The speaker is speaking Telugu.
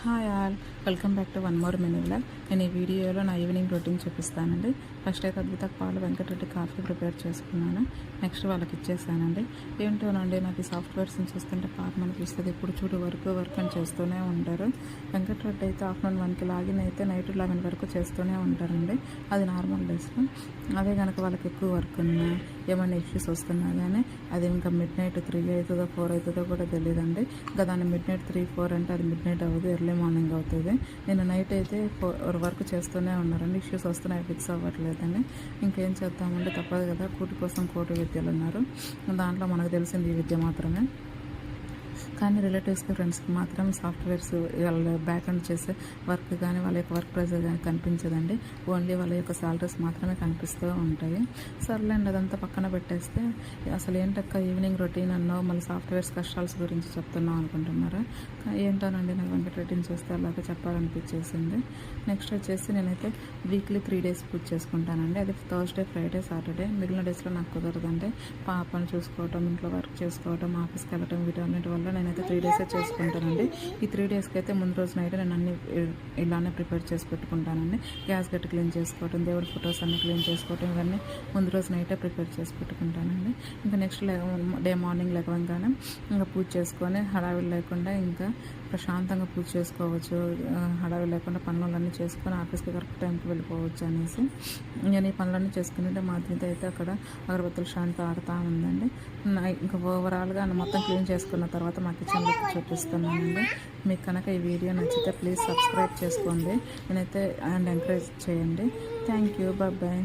Hi all, welcome back to one more mini vlog. నేను ఈ వీడియోలో నా ఈవినింగ్ రొటీన్ చూపిస్తానండి. ఫస్ట్ అయితే అద్భుతకు పాలు వెంకటరెడ్డి కాఫీ ప్రిపేర్ చేసుకున్నాను. నెక్స్ట్ వాళ్ళకి ఇచ్చేసానండి. ఏంటోనండి, నాకు ఈ సాఫ్ట్వేర్స్ని చూస్తుంటే పాపం అనిపిస్తుంది. ఇప్పుడు చూడు వర్క్ అని చేస్తూనే ఉంటారు. వెంకటరెడ్డి అయితే ఆఫ్టర్నూన్ 1కి లాగిన్ అయితే నైట్ 11 వరకు చేస్తూనే ఉంటారండి. అది నార్మల్ డేస్లో. అదే కనుక వాళ్ళకి ఎక్కువ వర్క్ ఉన్నా ఏమైనా ఇష్యూస్ వస్తున్నా కానీ అది ఇంకా మిడ్ నైట్ 3 అవుతుందో 4 అవుతుందో కూడా తెలియదండి. ఇంకా దాన్ని మిడ్ నైట్ 3-4 అంటే అది మిడ్ నైట్ అవ్వదు, ఎర్లీ మార్నింగ్ అవుతుంది. నేను నైట్ అయితే వర్క్ చేస్తూనే ఉన్నారండి. ఇష్యూస్ వస్తున్నాయి, ఫిక్స్ అవ్వట్లేదని. ఇంకేం చేద్దామంటే తప్పదు కదా, కూటి కోసం కోటి విద్యలు ఉన్నారు. దాంట్లో మనకు తెలిసింది ఈ విద్య మాత్రమే. కానీ రిలేటివ్స్కి ఫ్రెండ్స్కి మాత్రం సాఫ్ట్వేర్స్ వాళ్ళ బ్యాక్ అండ్ చేసే వర్క్ కానీ వాళ్ళ యొక్క వర్క్ ప్రెజర్ కానీ కనిపించదండి. ఓన్లీ వాళ్ళ యొక్క సాలరీస్ మాత్రమే కనిపిస్తూ ఉంటాయి. సర్లేండి, అదంతా పక్కన పెట్టేస్తే అసలు ఏంటక్క ఈవినింగ్ రొటీన్ అన్నావు, మళ్ళీ సాఫ్ట్వేర్స్ కష్టాల్స్ గురించి చెప్తున్నావు అనుకుంటున్నారా? ఏంటోనండి, నాకు వెంకటరెడ్డిని చూస్తే అలాగే చెప్పాలనిపించేసింది. నెక్స్ట్ వచ్చేసి నేనైతే వీక్లీ 3 days పూజ చేసుకుంటానండి. అది థర్స్డే, ఫ్రైడే, సాటర్డే. మిగిలిన డేస్లో నాకు కుదరదండి. పాపను చూసుకోవటం, ఇంట్లో వర్క్ చేసుకోవటం, ఆఫీస్కి వెళ్ళటం, వీటన్నిటి వల్ల నేనైతే 3 days చేసుకుంటానండి. ఈ 3 daysకి అయితే ముందు రోజు నైట్ నేను అన్ని ఇలానే ప్రిపేర్ చేసి పెట్టుకుంటానండి. గ్యాస్ గట్టి క్లీన్ చేసుకోవటం, దేవుడి ఫొటోస్ అన్ని క్లీన్ చేసుకోవటం, ఇవన్నీ ముందు రోజు నైటే ప్రిపేర్ చేసి పెట్టుకుంటానండి. ఇంకా నెక్స్ట్ డే మార్నింగ్ లేవగానే ఇంకా పూజ చేసుకొని హడావిడి లేకుండా ఇంకా ప్రశాంతంగా పూజ చేసుకోవచ్చు. హడావిడి లేకుండా పనులన్నీ చేసుకొని ఆఫీస్కి కరెక్ట్ టైంకి వెళ్ళిపోవచ్చు అనేసి నేను ఈ పనులన్నీ చేసుకుంటే మా అద్విత అయితే అక్కడ అగరబత్తుల శాంతి ఆడుతూ ఉందండి. ఇంకా ఓవరాల్గా మొత్తం క్లీన్ చేసుకున్న తర్వాత మా కిచెన్ లుక్ చూపిస్తున్నానండి. మీకు కనుక ఈ వీడియో నచ్చితే ప్లీజ్ సబ్స్క్రైబ్ చేసుకోండి. నేనైతే అండ్ ఎంకరేజ్ చేయండి. Thank you, bye.